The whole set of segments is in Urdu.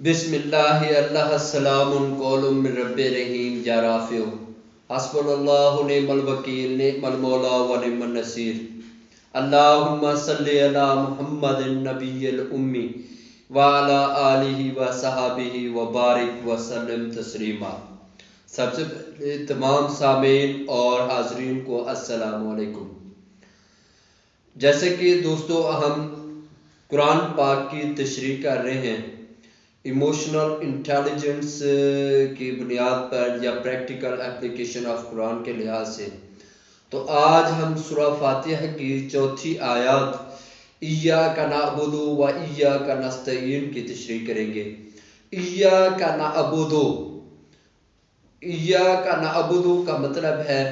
بسم اللہ اللہ السلام قول من رب رحیم یا رافع حسبنا اللہ نعم الوکیل نعم المولا و نعم النصیر اللہم صلی علی محمد النبی الامی وعلی آلہ و صحابہ و بارک وسلم تسلیما۔ سب سے پہلے تمام سامعین اور حاضرین کو السلام علیکم۔ جیسے کہ دوستو ہم قرآن پاک کی تشریح کر رہے ہیں ایموشنل انٹیلیجنس کی بنیاد پر یا پریکٹیکل اپلیکیشن آف قرآن کے لحاظ سے، تو آج ہم سورہ فاتحہ کی چوتھی آیات ایاک نعبد و ایاک نستعین کی تشریح کریں گے۔ ایاک نعبد، ایاک نعبد کا مطلب ہے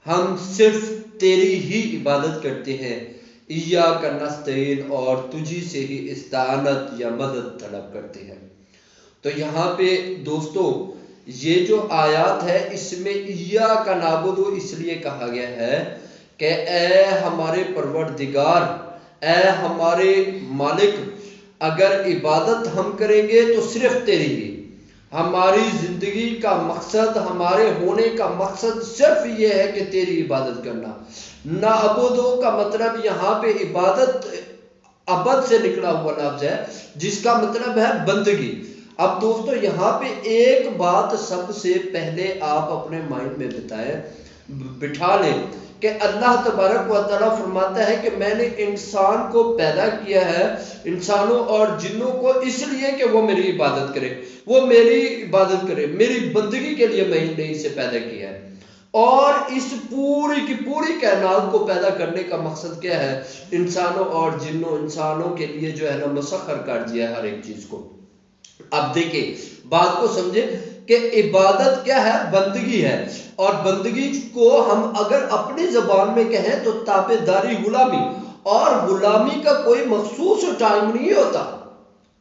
ہم صرف تیری ہی عبادت کرتے ہیں، ایاک نستعین اور تجھی سے ہی استعانت یا مدد طلب کرتے ہیں۔ تو یہاں پہ دوستو یہ جو آیات ہے اس میں ایاک نعبد اس لیے کہا گیا ہے کہ اے ہمارے پروردگار، اے ہمارے مالک، اگر عبادت ہم کریں گے تو صرف تیری ہی، ہماری زندگی کا مقصد، ہمارے ہونے کا مقصد صرف یہ ہے کہ تیری عبادت کرنا۔ نعبدو کا مطلب یہاں پہ عبادت عبد سے نکلا ہوا لفظ ہے جس کا مطلب ہے بندگی۔ اب دوستو یہاں پہ ایک بات سب سے پہلے آپ اپنے مائنڈ میں بٹھا لیں کہ اللہ تبارک و تعالیٰ فرماتا ہے کہ میں نے انسان کو پیدا کیا ہے، انسانوں اور جنوں کو اس لیے کہ وہ میری عبادت کرے، وہ میری عبادت کرے، میری بندگی کے لیے میں نے اسے پیدا کیا ہے۔ اور اس پوری کی پوری کائنات کو پیدا کرنے کا مقصد کیا ہے؟ انسانوں اور جنوں، انسانوں کے لیے جو ہے نا مسخر کر دیا ہے ہر ایک چیز کو۔ اب دیکھیں بات کو سمجھیں کہ عبادت کیا ہے؟ بندگی ہے، اور بندگی کو ہم اگر اپنی زبان میں کہیں تو تابعداری، غلامی، اور غلامی کا کوئی مخصوص ٹائم نہیں ہوتا۔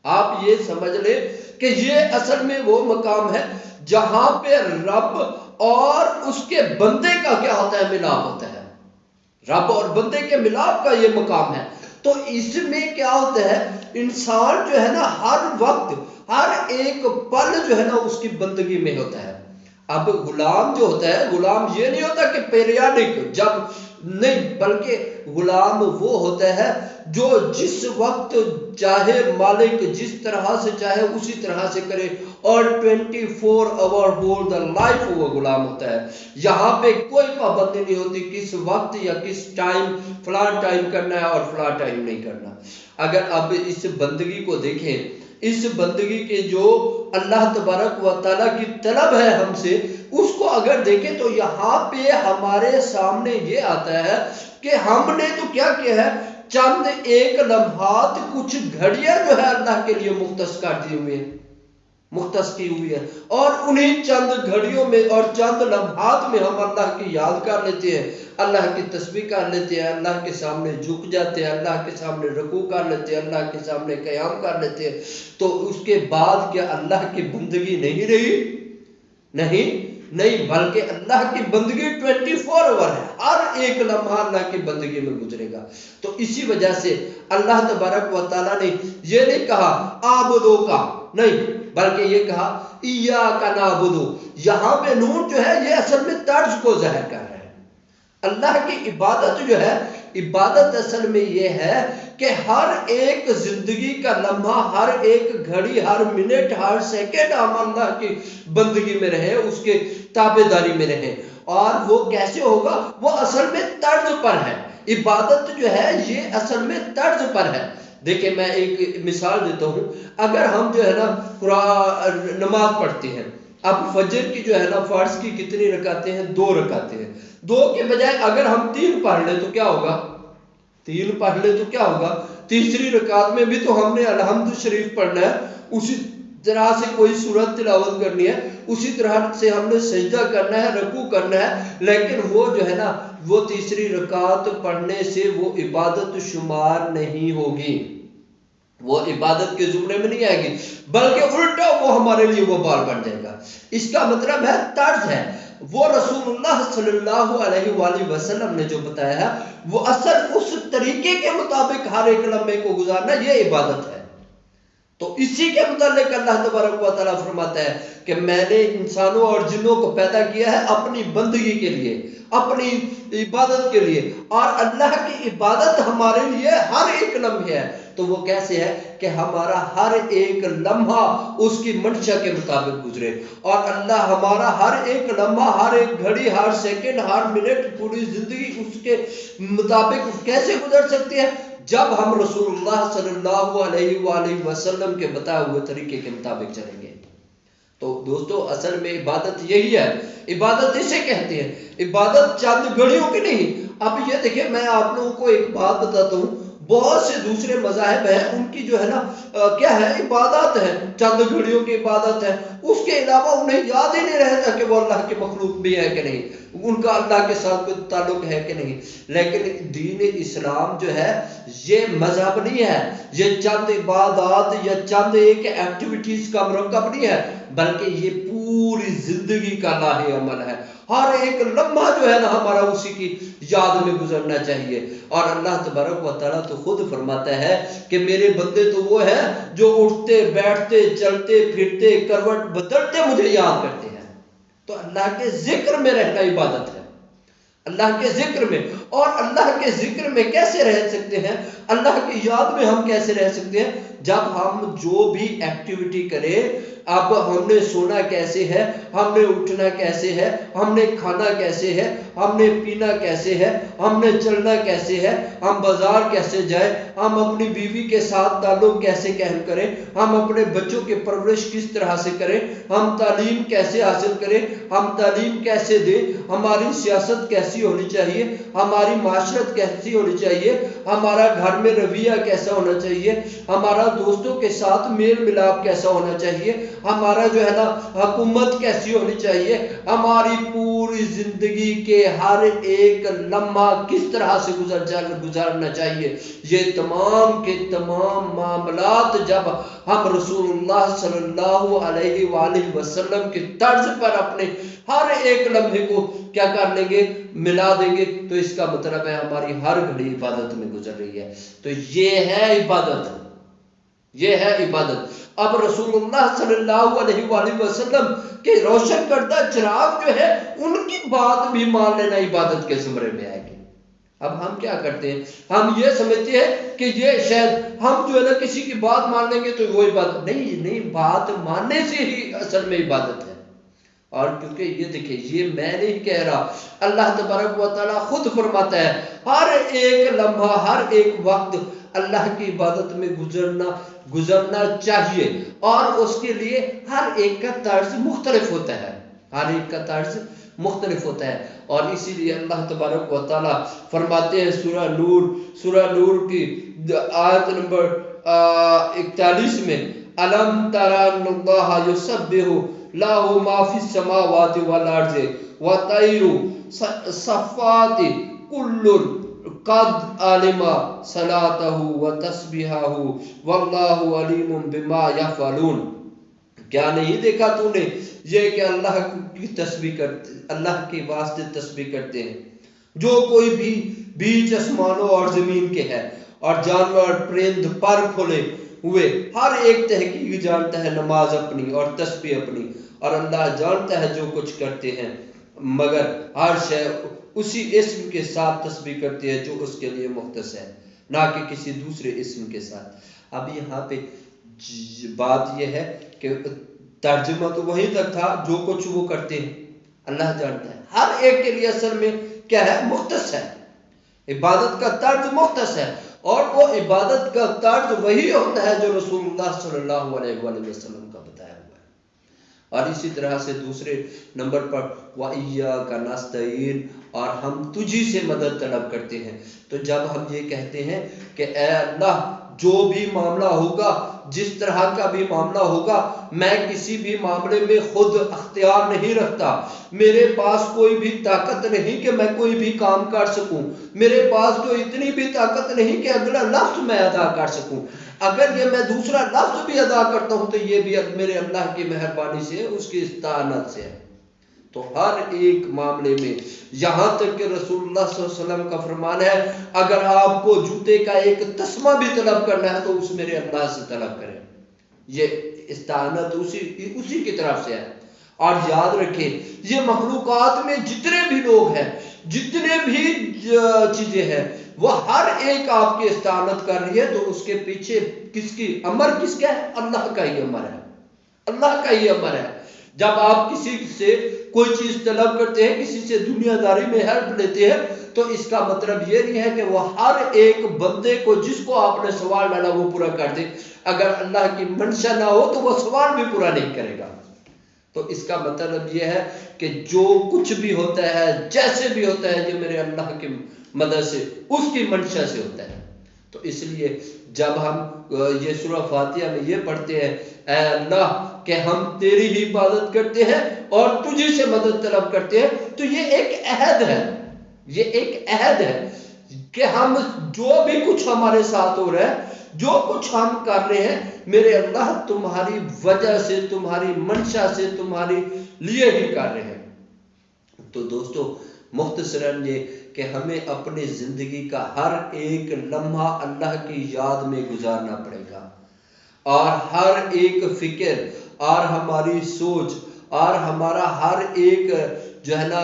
آپ یہ سمجھ لیں کہ یہ اصل میں وہ مقام ہے جہاں پہ رب اور اس کے بندے کا کیا ہوتا ہے؟ ملاپ ہوتا ہے۔ رب اور بندے کے ملاپ کا یہ مقام ہے۔ تو اس میں کیا ہوتا ہے؟ انسان جو ہے نا ہر وقت، ہر ایک پل جو ہے نا اس کی بندگی میں ہوتا ہے۔ اب غلام جو ہوتا ہے، غلام یہ نہیں ہوتا کہ پیریاڈک جب نہیں، بلکہ غلام وہ ہوتا ہے جو جس وقت چاہے مالک جس طرح سے چاہے اسی طرح سے کرے، اور 24 آور ہول دا لائف وہ غلام ہوتا ہے۔ یہاں پہ کوئی پابندی نہیں ہوتی کس وقت یا کس ٹائم، فلاں ٹائم کرنا ہے اور فلاں ٹائم نہیں کرنا۔ اگر اب اس بندگی کو دیکھیں، اس بندگی کے جو اللہ تبارک و تعالیٰ کی طلب ہے ہم سے، اس کو اگر دیکھیں تو یہاں پہ ہمارے سامنے یہ آتا ہے کہ ہم نے تو کیا کیا ہے؟ چند ایک لمحات، کچھ گھڑیاں جو ہے اللہ کے لیے مختص کر دی ہوئی ہیں، مختص کی ہوئی ہے، اور انہیں چند گھڑیوں میں اور چند لمحات میں ہم اللہ کی یاد کر لیتے ہیں، اللہ کی تسبیح کر لیتے ہیں، اللہ کے سامنے جھک جاتے ہیں، اللہ کے سامنے رکوع کر لیتے ہیں، اللہ کے سامنے قیام کر لیتے ہیں۔ تو اس کے بعد کیا اللہ کی بندگی نہیں رہی؟ نہیں، بلکہ اللہ کی بندگی 24 آور ہے، ہر ایک لمحہ اللہ کی بندگی میں گزرے گا۔ تو اسی وجہ سے اللہ تبارک و تعالیٰ نے یہ نہیں کہا آبدو کا، نہیں، بلکہ یہ کہا ایاک نعبدو۔ یہاں پہ نون جو ہے یہ اصل میں طرز کو ظاہر کر رہا ہے۔ اللہ کی عبادت جو ہے، عبادت اصل میں یہ ہے کہ ہر ایک زندگی کا لمحہ، ہر ایک گھڑی، ہر منٹ، ہر سیکنڈ ہم اللہ کی بندگی میں رہیں، اس کے تابعداری میں رہیں۔ اور وہ کیسے ہوگا؟ وہ اصل میں طرز پر ہے۔ عبادت جو ہے یہ اصل میں طرز پر ہے۔ دیکھیں میں ایک مثال دیتا ہوں۔ اگر ہم جو ہے نا قرآن نماز پڑھتے ہیں، اب فجر کی جو ہے نا فرض کی کتنی رکعتیں ہیں؟ 2 رکعتیں ہیں۔ 2 کے بجائے اگر ہم 3 پڑھ لیں تو کیا ہوگا؟ 3 پڑھ لیں تو کیا ہوگا؟ تیسری رکعت میں بھی تو ہم نے الحمد شریف پڑھنا ہے، اسی طرح سے کوئی سورت تلاوت کرنی ہے، اسی طرح سے ہم نے سجدہ کرنا ہے، رکوع کرنا ہے، لیکن وہ جو ہے نا وہ تیسری رکعت پڑھنے سے وہ عبادت شمار نہیں ہوگی، وہ عبادت کے زمرے میں نہیں آئے گی، بلکہ الٹا وہ ہمارے لیے وہ بال بن جائے گا۔ اس کا مطلب ہے طرز ہے۔ وہ رسول اللہ صلی اللہ علیہ وآلہ وسلم نے جو بتایا ہے وہ اصل اس طریقے کے مطابق ہر ایک لمحے کو گزارنا، یہ عبادت ہے۔ تو اسی کے متعلق اللہ تبارک و تعالیٰ فرماتا ہے کہ میں نے انسانوں اور جنوں کو پیدا کیا ہے اپنی بندگی کے لیے، اپنی عبادت کے لیے، اور اللہ کی عبادت ہمارے لیے ہر ایک لمحے ہے۔ تو وہ کیسے ہے کہ ہمارا ہر ایک لمحہ اس کی منشا کے مطابق گزرے، اور اللہ ہمارا ہر ایک لمحہ، ہر ایک گھڑی، ہر سیکنڈ، ہر منٹ، پوری زندگی اس کے مطابق کیسے گزر سکتی ہے؟ جب ہم رسول اللہ صلی اللہ علیہ وآلہ وسلم کے بتائے ہوئے طریقے کے مطابق چلیں گے۔ تو دوستو اصل میں عبادت یہی ہے، عبادت اسے کہتے ہیں۔ عبادت چند گھڑیوں کی نہیں۔ اب یہ دیکھیں، میں آپ لوگوں کو ایک بات بتاتا ہوں، بہت سے دوسرے مذاہب ہیں، ان کی جو ہے نا کیا ہے، عبادات ہے، چند گھڑیوں کی عبادت ہے، اس کے علاوہ انہیں یاد ہی نہیں رہتا کہ وہ اللہ کے مخلوق بھی ہے کہ نہیں، ان کا اللہ کے ساتھ کوئی تعلق ہے کہ نہیں۔ لیکن دین اسلام جو ہے یہ مذہب نہیں ہے، یہ چند عبادات یا چند ایک ایکٹیویٹیز کا مرکب نہیں ہے، بلکہ یہ پوری زندگی کا لاہ عمل ہے۔ ہر ایک لمحہ جو ہے نا ہمارا اسی کی یاد میں گزرنا چاہیے۔ اور اللہ تبارک و تعالیٰ تو خود فرماتا ہے کہ میرے بندے تو وہ ہیں جو اٹھتے بیٹھتے چلتے پھرتے کروٹ بدلتے مجھے یاد کرتے ہیں۔ تو اللہ کے ذکر میں رہنا عبادت ہے، اللہ کے ذکر میں۔ اور اللہ کے ذکر میں کیسے رہ سکتے ہیں، اللہ کی یاد میں ہم کیسے رہ سکتے ہیں؟ جب ہم جو بھی ایکٹیویٹی کریں، اب ہم نے سونا کیسے ہے، ہم نے اٹھنا کیسے ہے، ہم نے کھانا کیسے ہے، ہم نے پینا کیسے ہے، ہم نے چلنا کیسے ہے، ہم بازار کیسے جائیں، ہم اپنی بیوی کے ساتھ تعلق کیسے قائم کریں، ہم اپنے بچوں کی پرورش کس طرح سے کریں، ہم تعلیم کیسے حاصل کریں، ہم تعلیم کیسے دیں، ہماری سیاست کیسی ہونی چاہیے، ہماری معاشرت کیسی ہونی چاہیے، ہمارا گھر میں رویہ کیسا ہونا چاہیے، ہمارا دوستوں کے ساتھ میل ملاپ کیسا ہونا چاہیے، ہمارا جو ہے نا حکومت کیسی ہونی چاہیے، ہماری پوری زندگی کے ہر ایک لمحہ کس طرح سے گزارنا چاہیے، یہ تمام کے تمام معاملات جب ہم رسول اللہ صلی اللہ علیہ وآلہ وسلم کے طرز پر اپنے ہر ایک لمحے کو کیا کر لیں گے، ملا دیں گے، تو اس کا مطلب ہے ہماری ہر گھڑی عبادت میں گزر رہی ہے۔ تو یہ ہے عبادت، یہ ہے عبادت۔ اب رسول اللہ صلی اللہ علیہ وآلہ وسلم کے روشن کردہ چراغ جو ہے ان کی بات بھی مان لینا عبادت کے زمرے میں آئے گی۔ اب ہم کیا کرتے ہیں، ہم یہ سمجھتے ہیں کہ یہ شاید ہم جو ہے نا کسی کی بات مان لیں گے تو وہ عبادت نہیں، بات ماننے سے ہی اصل میں عبادت ہے۔ اور کیونکہ یہ دیکھیں، یہ میں نہیں کہہ رہا، اللہ تبارک و تعالیٰ خود فرماتا ہے ہر ایک لمحہ، ہر ایک وقت اللہ کی عبادت میں گزرنا چاہیے، اور اس کے لیے ہر ایک کا طرز مختلف ہوتا ہے، ہر ایک کا طرز مختلف ہوتا ہے۔ اور اسی لیے اللہ تبارک و تعالیٰ فرماتے ہیں سورہ نور کی آیت نمبر 41 میں، أَلَمْ تَرَ أَنَّ اللَّهَ يُسَبِّحُ لَهُ مَا فِي السَّمَاوَاتِ وَالْأَرْضِ وَالطَّيْرُ صَفَّاتٍ كُلٌّ قد علم صلاته وتسبیحه واللہ علیم بما یفعلون۔ کیا نہیں دیکھا تو نے یہ کہ اللہ کی تسبیح کرتے، اللہ کے واسطے تسبیح کرتے ہیں جو کوئی بھی بیچ آسمانوں اور زمین کے ہے، اور جانور پرند پر کھلے ہوئے ہر ایک تحقیق جانتا ہے نماز اپنی اور تسبیح اپنی، اور اللہ جانتا ہے جو کچھ کرتے ہیں، مگر ہر شے اسی اسم کے ساتھ تسبیح کرتی ہے جو اس کے لیے مختص ہے، نہ کہ کسی دوسرے اسم کے ساتھ۔ اب یہاں پہ بات یہ ہے کہ ترجمہ تو وہیں تک تھا، جو کچھ وہ کرتے ہیں اللہ جانتا ہے، ہر ایک کے لیے اصل میں کیا ہے، مختص ہے، عبادت کا طرز مختص ہے، اور وہ عبادت کا طرز وہی ہوتا ہے جو رسول اللہ صلی اللہ علیہ وآلہ وسلم کا بتایا ہوا ہے۔ اور اسی طرح سے دوسرے نمبر پر وَإِيَّاكَ نَسْتَعِينُ، اور ہم تجھی سے مدد طلب کرتے ہیں۔ تو جب ہم یہ کہتے ہیں کہ اے اللہ جو بھی معاملہ ہوگا، جس طرح کا بھی معاملہ ہوگا، میں کسی بھی معاملے میں خود اختیار نہیں رکھتا، میرے پاس کوئی بھی طاقت نہیں کہ میں کوئی بھی کام کر سکوں، میرے پاس تو اتنی بھی طاقت نہیں کہ اگلا لفظ میں ادا کر سکوں، اگر یہ میں دوسرا لفظ بھی ادا کرتا ہوں تو یہ بھی میرے اللہ کی مہربانی سے، اس کی استعانت سے ہے۔ تو ہر ایک معاملے میں، یہاں تک کہ رسول اللہ صلی اللہ علیہ وسلم کا فرمان ہے اگر آپ کو جوتے کا ایک تسمہ بھی طلب کرنا ہے تو اس میرے اللہ سے طلب کریں، یہ استعانت اسی کی طرف سے ہے۔ اور یاد رکھیں یہ مخلوقات میں جتنے بھی لوگ ہیں، جتنے بھی چیزیں ہیں، وہ ہر ایک آپ کی استعانت کر رہی ہے، تو اس کے پیچھے کس کی امر کس کا ہے؟ اللہ کا ہی امر ہے، اللہ کا ہی امر ہے۔ جب آپ کسی سے کوئی چیز طلب کرتے ہیں، کسی سے دنیا داری میں ہیلپ لیتے ہیں، تو اس کا مطلب یہ نہیں ہے کہ وہ ہر ایک بندے کو جس کو آپ نے سوال ڈالا وہ پورا کر دے۔ اگر اللہ کی منشا نہ ہو تو وہ سوال بھی پورا نہیں کرے گا۔ تو اس کا مطلب یہ ہے کہ جو کچھ بھی ہوتا ہے، جیسے بھی ہوتا ہے، یہ میرے اللہ کی مدد سے، اس کی منشا سے ہوتا ہے۔ تو اس لیے جب ہم یہ سورہ فاتحہ میں یہ پڑھتے ہیں، اے اللہ کہ ہم تیری ہی عبادت کرتے ہیں اور تجھے سے مدد طلب کرتے ہیں، تو یہ ایک عہد ہے، یہ ایک عہد ہے کہ ہم جو بھی کچھ ہمارے ساتھ ہو رہا ہے، جو کچھ ہم کر رہے ہیں، میرے اللہ تمہاری وجہ سے، تمہاری منشا سے، تمہاری لیے ہی کر رہے ہیں۔ تو دوستو مختصراً یہ کہ ہمیں اپنی زندگی کا ہر ایک لمحہ اللہ کی یاد میں گزارنا پڑے گا، اور ہر ایک فکر اور ہماری سوچ اور ہمارا ہر ایک جو ہے نا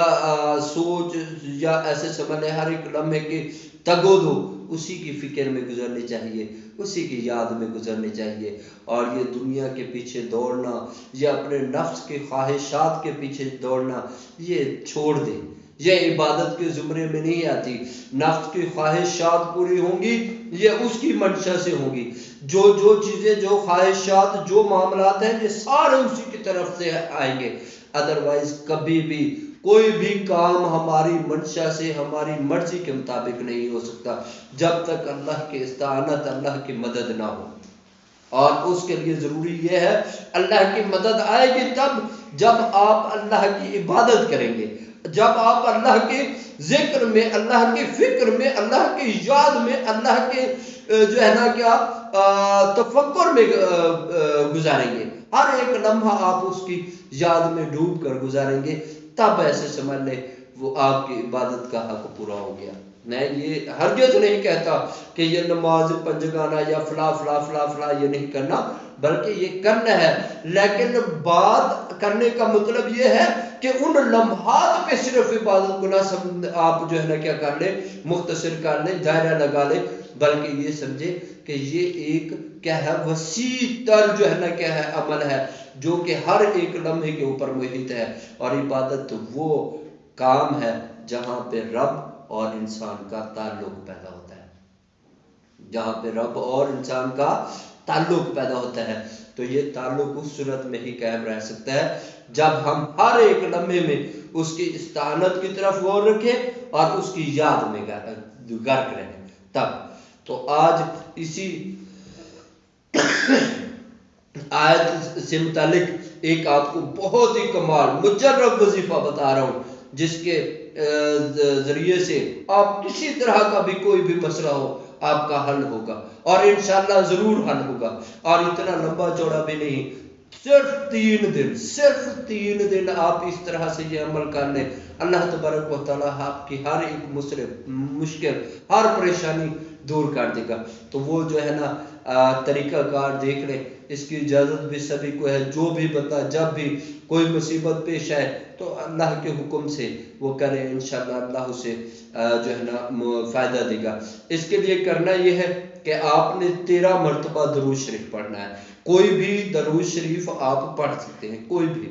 سوچ، یا ایسے سمجھ لیں ہر ایک لمحے کی تگ و دو اسی کی فکر میں گزرنی چاہیے، اسی کی یاد میں گزرنی چاہیے۔ اور یہ دنیا کے پیچھے دوڑنا یا اپنے نفس کے خواہشات کے پیچھے دوڑنا یہ چھوڑ دیں، یہ عبادت کے زمرے میں نہیں آتی۔ نفس کی خواہشات پوری ہوں گی، یہ اس کی منشا سے ہوں گی۔ جو چیزیں، جو خواہشات، جو معاملات ہیں، یہ سارے اسی کی طرف سے آئیں گے۔ ادروائز کبھی بھی کوئی بھی کام ہماری منشا سے، ہماری مرضی کے مطابق نہیں ہو سکتا جب تک اللہ کی استعانت، اللہ کی مدد نہ ہو۔ اور اس کے لیے ضروری یہ ہے، اللہ کی مدد آئے گی تب جب آپ اللہ کی عبادت کریں گے، جب آپ اللہ کے ذکر میں، اللہ کی فکر میں، اللہ کی یاد میں، اللہ کے جو ہے نا کیا تفکر میں گزاریں گے۔ ہر ایک لمحہ آپ اس کی یاد میں ڈوب کر گزاریں گے، تب ایسے سمجھ لیں وہ آپ کی عبادت کا حق پورا ہو گیا۔ میں یہ ہرگز نہیں کہتا کہ یہ نماز پنجگانہ یا فلاں فلاں فلاں فلاں یہ نہیں کرنا، بلکہ یہ کرنا ہے، لیکن بات کرنے کا مطلب یہ ہے کہ ان لمحات پہ صرف عبادت کو نہ آپ جو ہے نا کیا کر لیں، مختصر کر لیں، دائرہ لگا لیں، بلکہ یہ سمجھے کہ یہ ایک کیا ہے، وسیع تر جو ہے نا کیا ہے عمل ہے، جو کہ ہر ایک لمحے کے اوپر محیط ہے۔ اور عبادت وہ کام ہے جہاں پہ رب اور انسان کا تعلق پیدا ہوتا ہے، جہاں پہ رب اور انسان کا تعلق پیدا ہوتا ہے۔ تو یہ تعلق اس صورت میں ہی قائم رہ سکتا ہے جب ہم ہر ایک لمحے میں اس کی استعانت کی طرف غور رکھیں اور اس کی یاد میں غرق رہیں تب۔ تو آج اسی آیت سے متعلق ایک آپ کو بہت ہی کمال مجرب وظیفہ بتا رہا ہوں، جس کے ذریعے سے آپ کسی طرح کا بھی کوئی بھی مسئلہ ہو آپ کا حل ہوگا، اور انشاءاللہ ضرور حل ہوگا۔ اور اتنا لمبا چوڑا بھی نہیں، صرف تین دن آپ اس طرح سے یہ عمل کر لیں، اللہ تبارک و تعالیٰ آپ کی ہر ایک مشکل، ہر پریشانی دور کر دے گا۔ تو وہ جو ہے نا طریقہ کار دیکھ لیں، اس کی اجازت بھی سبھی کو ہے۔ جو بھی بندہ جب بھی کوئی مصیبت پیش آئے تو اللہ کے حکم سے وہ کرے، انشاءاللہ اللہ اسے جو ہے نا فائدہ دے گا۔ اس کے لیے کرنا یہ ہے کہ آپ نے 13 مرتبہ درود شریف پڑھنا ہے۔ کوئی بھی درود شریف آپ پڑھ سکتے ہیں، کوئی بھی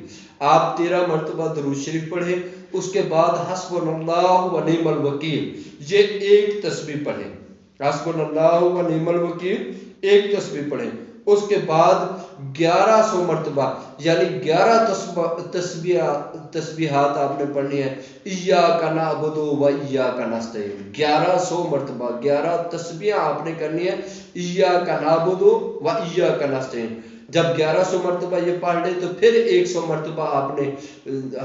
آپ 13 مرتبہ درود شریف پڑھیں۔ اس کے بعد حسبنا اللہ و نعم الوکیل، یہ ایک تسبیح پڑھیں، حسبنا اللہ و نعم الوکیل ایک تسبیح پڑھیں۔ اس کے بعد 1100 مرتبہ یعنی 11 تسبیحات آپ نے پڑھنی ہے، ایاک نعبد و ایاک نستعین، 1100 مرتبہ 11 تسبیح آپ نے کرنی ہے، ایاک نعبد و ایاک نستعین۔ جب 1100 مرتبہ یہ پڑھ لیں تو پھر 100 مرتبہ آپ نے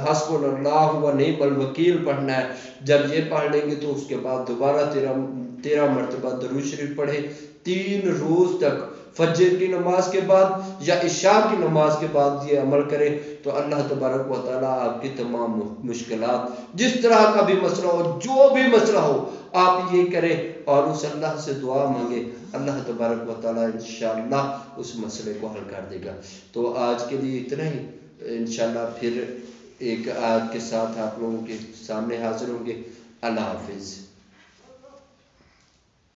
حسبنا اللہ و نعم الوکیل پڑھنا ہے۔ جب یہ پڑھ لیں گے تو اس کے بعد دوبارہ 13 مرتبہ درود شریف پڑھیں۔ 3 روز تک فجر کی نماز کے بعد یا عشاء کی نماز کے بعد یہ عمل کریں، تو اللہ تبارک و تعالیٰ آپ کی تمام مشکلات، جس طرح کا بھی مسئلہ ہو، جو بھی مسئلہ ہو، آپ یہ کریں اور اس اللہ سے دعا مانگے، اللہ تبارک و تعالیٰ انشاءاللہ اس مسئلے کو حل کر دے گا۔ تو آج کے لیے اتنا ہی، انشاءاللہ پھر ایک آیت کے ساتھ آپ لوگوں کے سامنے حاضر ہوں گے۔ اللہ حافظ۔